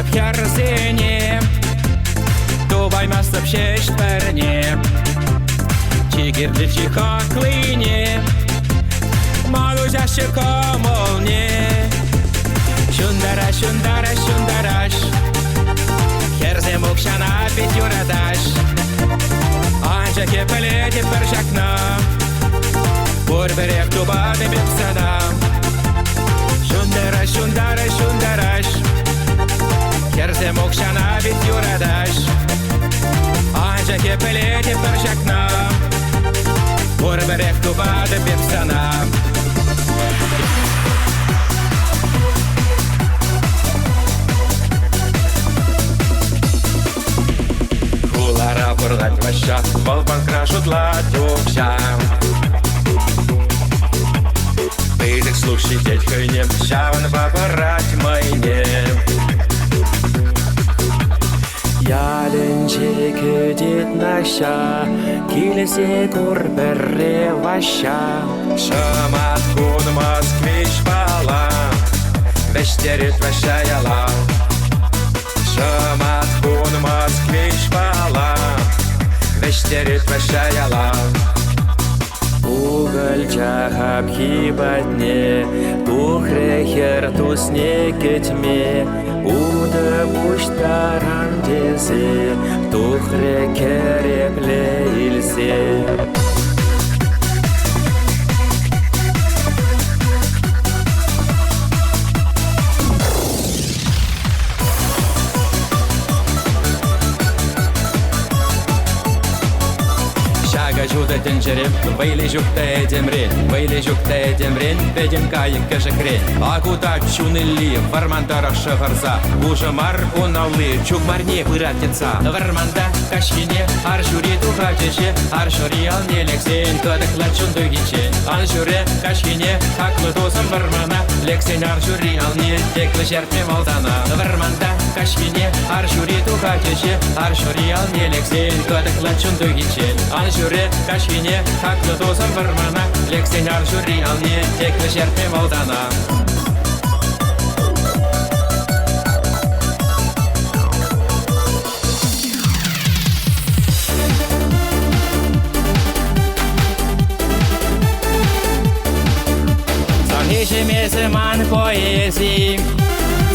в Херсоне, Тубай мясо в Чешперне, Чигир для чиха клине, Малузя щекомолне. Шундараш, шундараш, шундараш, Херзе мукшана пятюрадаш, Анжа кепелети першакна, Бурберек тубады бепсана. Шундараш, шундараш, шундараш, Херзе мукшана пятюрадаш, Анжа кепелети першакна, Бурберек тубады бепсана. Хулара бурлать ваща, волбан крашут ладюкся. Пылик слушай, дядька не взял на папарать майне. Ялинчик идет наща, килесе курбере ваща. Шамат кун москвич пала, вещерит ващаяла. Шамат кун москвич пала, вещерит ващаяла. Уголь чахаб хибатне, тухрехер тусне кетьме, уда буштаран дезе, тухре керепле ильзе. Жуда тенджерем, вейли жукте демрен, вейли жукте демрен, ведем каин кешекрен. Акута чунели, вармандара шахарза, ужамар уналли, чукмарне пыратница. Варманда кашине, аршури тухачеше, аршури алнелексен, кадыклачун дугиче. Аншуре кашине, хаклы досам вармана, лексен аршури алне, теклы жерпе валдана. Варманда кашине, аршури тухачеше, аршури алнелексен, кадыклачун дугиче. Аншуре кашине, хаклы досам вармана, лексен аршури алне, теклы жерпе валдана. Ман поэзии,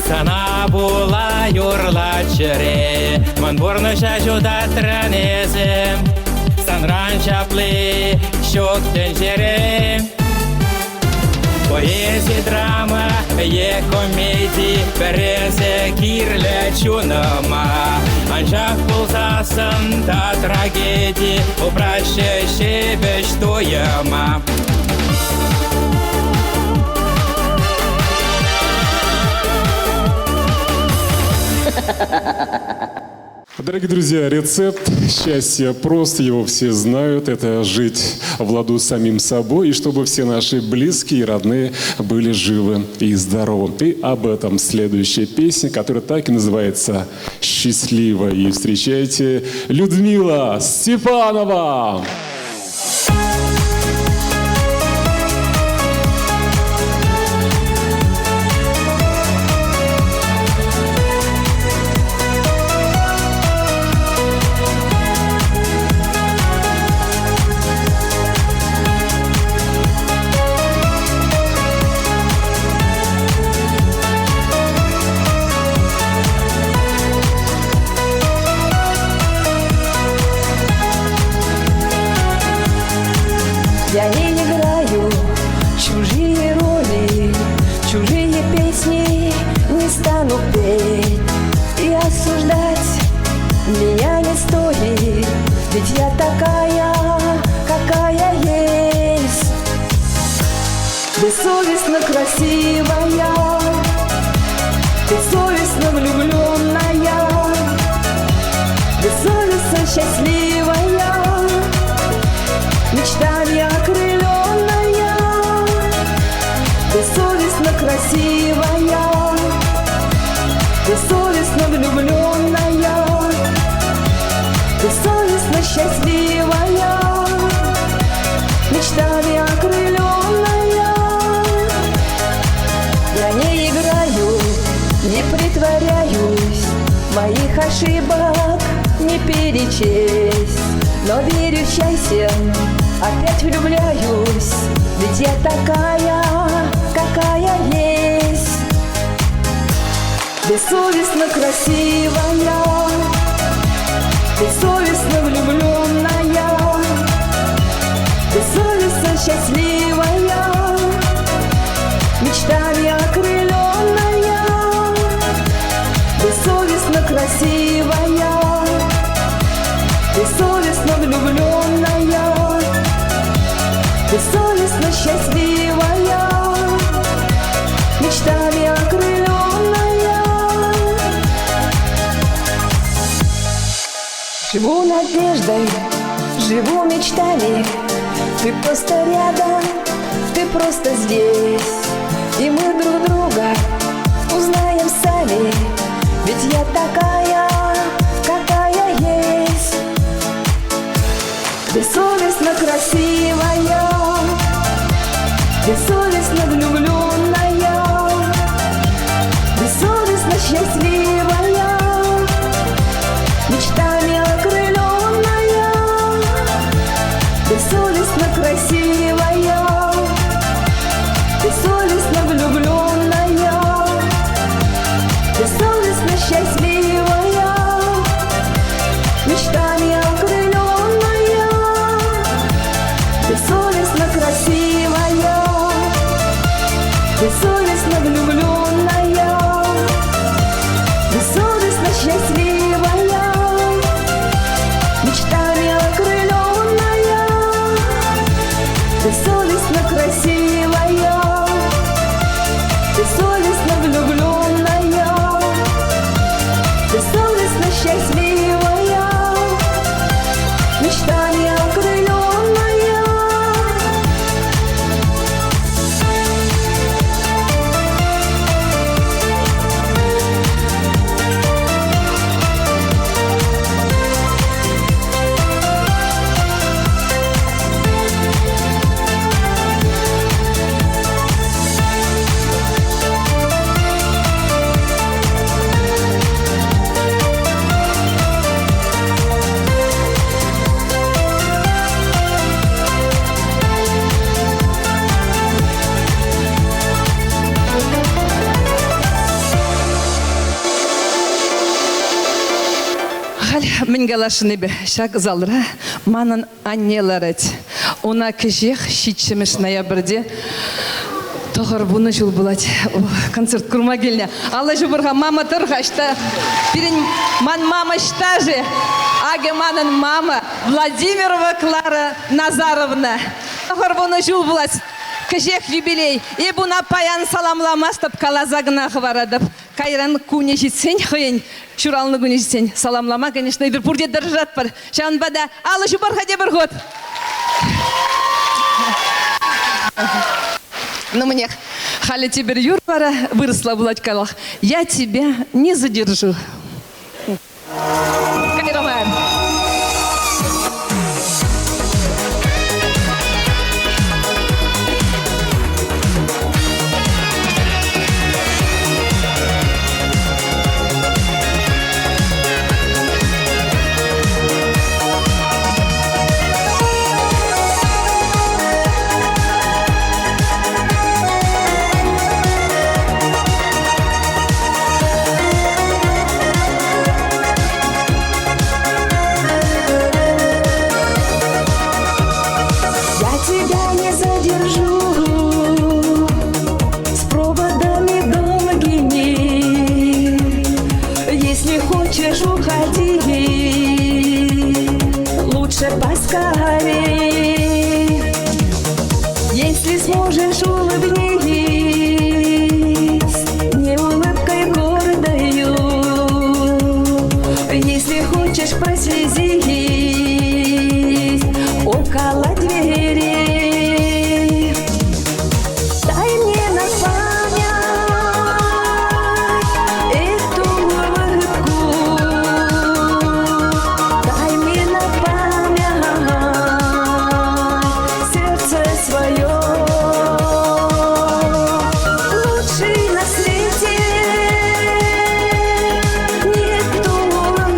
sana була юрла чере, ман борно шажуда транезе, санран чапле, щок тенжере. Поэзия, драма, е комедии, березе кирле чунама, анжах пулзасан та трагедии, упроще себе что яма. Дорогие друзья, рецепт счастья прост, его все знают. Это жить в ладу с самим собой, и чтобы все наши близкие и родные были живы и здоровы. И об этом следующая песня, которая так и называется «Счастливо». И встречайте Людмила Степанова! Я не играю чужие роли, чужие песни не стану петь. И осуждать меня не стоит, ведь я такая, какая есть. Бессовестно красивая, бессовестно влюбленная, бессовестно счастливая, мечтами окрыленная, бессовестно красивая, бессовестно влюбленная, бессовестно счастливая, мечтами окрыленная. ошибок не перечесть, но верю в счастье, опять влюбляюсь, ведь я такая, какая есть. Бессовестно красивая, бессовестно влюбленная, бессовестно счастливая, мечтами окрыленная, бессовестно красивая, бессовестно влюбленная, бессовестно счастливая, мечтами окрыленная. Живу надеждой, живу мечтами, ты просто рядом, ты просто здесь, и мы друг друга узнаем сами, ведь я такая, какая есть. Бессовестно красивая, бессовестно влюбленная, бессовестно счастливая, мечтами окрыленная, бессовестно красивая, бессовестно влюбленная, бессовестно счастливая, мечтами окрыленная, бессовестно красивая, бессовестно влюбленная, бессовестно счастливая, мечтами окрыленная, бессовестно красивая, бессовестно влюбленная, бессовестно счастливая, мечтами окрыленная. Мен галашыны бе шак залра манан аннеларет. Она кежех щитчемеш ноябрьде тоғыр буны жыл булать концерт курма келне. Алла жубырға мама тұрғашта. Пирен ман мама штаже. Аге манан мама Владимирова Клара Назаровна. Тоғыр буны жыл булать. Кежех юбилей. И буна паян саламламастып калазагнах варадып. Кайран куне житсен хыйын. Шуралны күне житсен. Саламлама, конечно, и бір пурде дыржат бар. Шанбада. Алла жубырға де бір год. Ну мне хали теперь Юрбара выросла в Ладькалах. Я тебя не задержу. Камераман. Поскорей, если сможешь, улыбнись, не улыбкой гордою, если хочешь, прослезись около двери. Дай мне на память эту улыбку, дай мне на память сердце свое. Лучший на свете нет улыбки.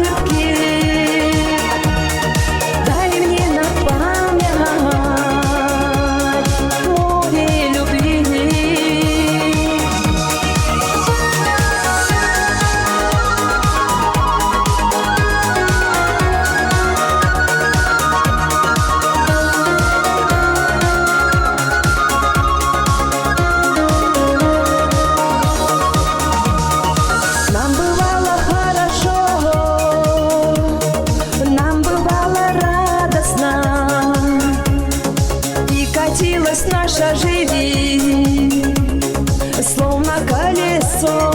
Крутилась наша жизнь, словно колесо.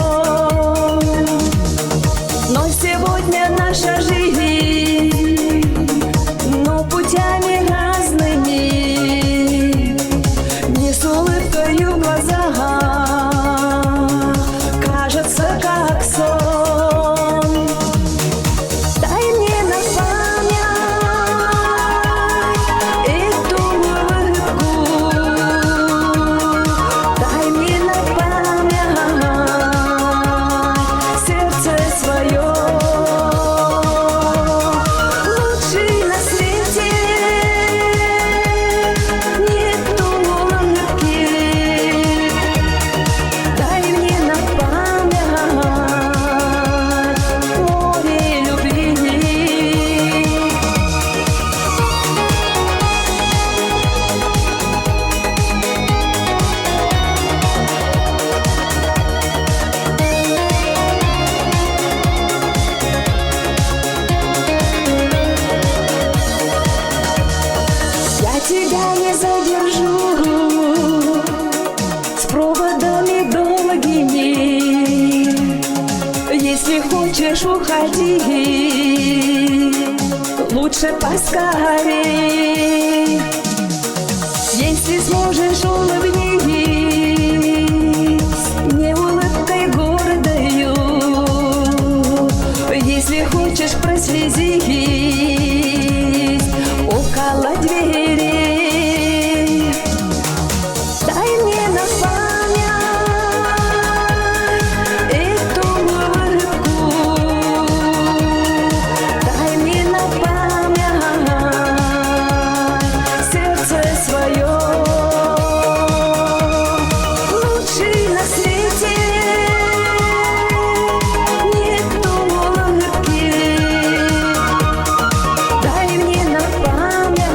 Но сегодня наша жизнь, но путями разными, не с улыбкою в глазах, кажется, как сон. Дай мне на память эту улыбку, дай мне на память сердце свое. Лучший на свете нету улыбки, дай мне на память море любви. Я тебя не задержу с проводами долгими. Если хочешь, уходи, лучше поскорей. Если сможешь, улыбнись не улыбкой гордою. Если хочешь, прослезись около дверей. Дай мне на память эту улыбку, дай мне на память сердце свое. Лучший на свете нету улыбки, дай мне на память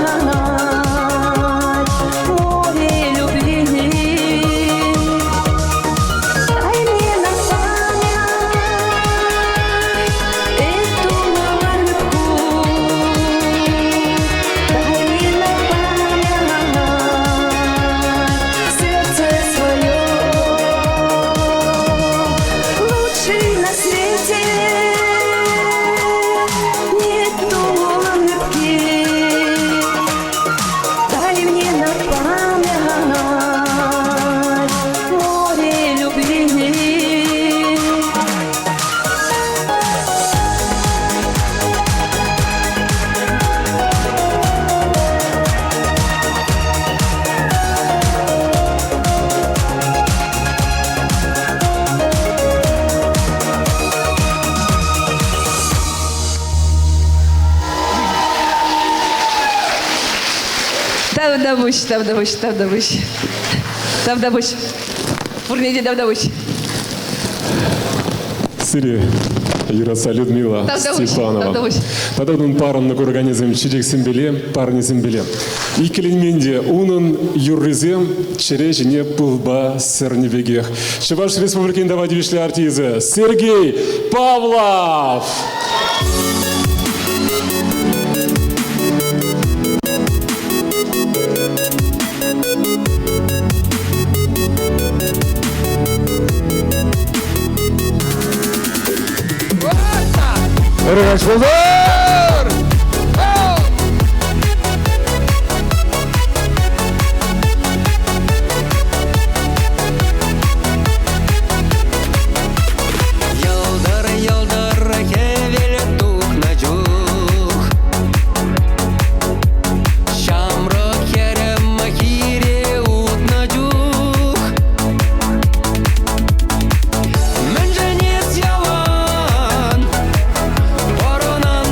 море любви. Дай мне на память эту улыбку, дай мне на память сердце свое. Лучший на свете нету улыбки, дай мне на память море любви. Тавдабуш. Пурнеде давдабуш. Сири, Юраса Людмила Тавдабуш, Степанова. тавдабуш. Тададун парынны организм чирек симбеле, парни симбеле. Икеленменде унын юрризем чере жіне пылба сірневегех. Чуваш республикин давадивишлі артизы Сергей Павлов. Корона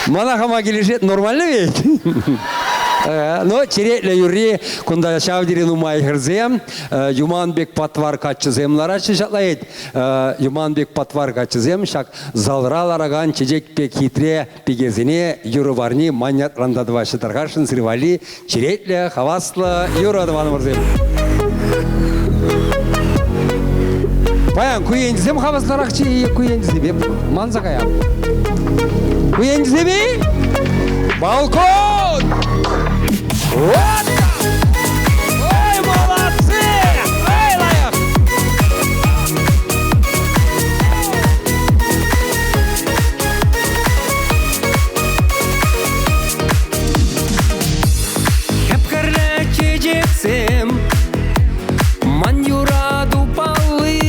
Манахама келешет нормально ведь? Но черетле юри кунда шавдирин умай херзем Юманбек патвар качызем ларачы шатлайт Юманбек патвар качызем шак залралараган чечек пек хитре пигезине юрыварни манят рандадвашы таргашын сырвали черетле хаваслы юрадыван мырзем. Баян куендизем хавасларакчы куендизем манзакаям. Куендизем балкон! Вот! Ой, молодцы! Ой, лаяк! Хепкерле чечексем, ман юраду палы,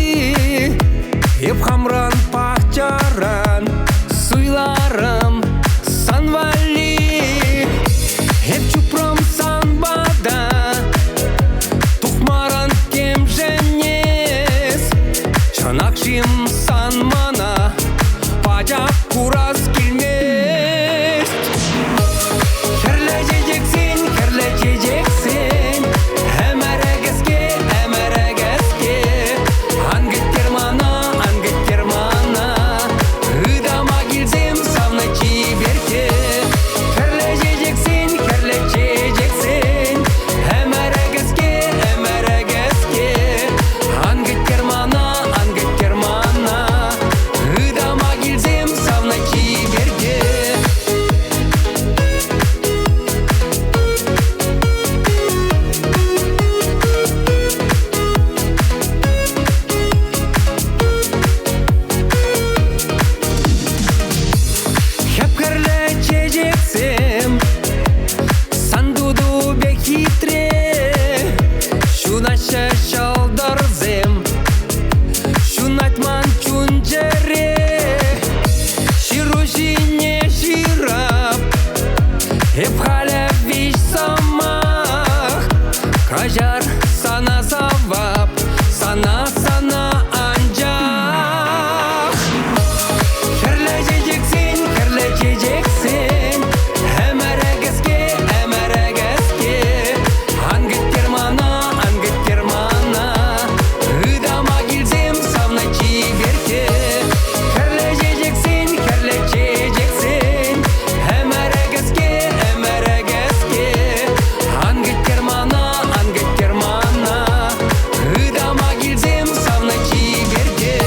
хеп хамран пахчаран, суйларым санвали. Hep çupram sanbada Тухмаран тем женес Çanakşim sanmana Bacak kuras kilmes Kerlececeksin, kerlececeksin Emeregeske, emeregeske Angit germana Hıdama gilzem savna çiberke Kerlececeksin sandudu bekitre Şunaşa şaldarzem Şunatman çuncere Şiruşine şirap Hep hala viş samah Kajar sana savap Sana ancak Kerlececeksin Emeregeske Angit germana Hıdama gilzem savna çiberke Kerlececeksin Emeregeske Angit germana Hıdama gilzem savna çiberke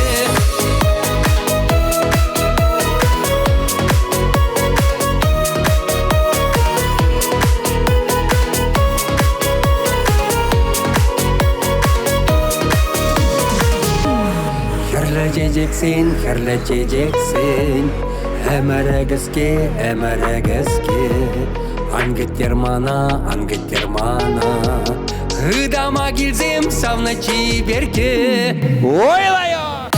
Kerlececeksin Emeregeske Angit germana Hıdama gilzem savna çiberke Oylaya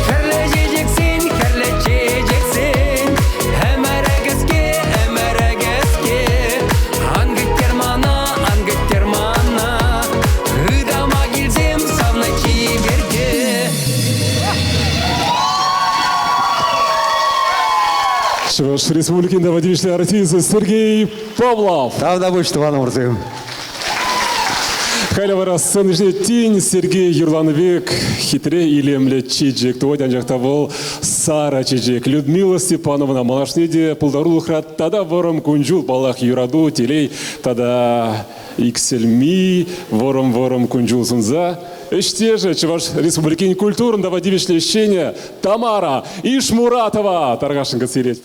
Kerlececeksin Emeregeske Angit germana Hıdama gilzem savna çiberke Что ж, республикин водительный артист Сергей Павлов. Правда будет, что вам мурзым. Хайлавара сценышне тень Сергей Юрланбек хитре илемле чижек. Туодян жақта бол Сара чижек. Людмила Степановна малашнеде пулдарулхрат тада вором кунжул балах юраду телей тада иксельми вором кунжул сунза. Іште же, чуваш республикин культурында водительное Тамара Ишмуратова. Таргашенко сиреть.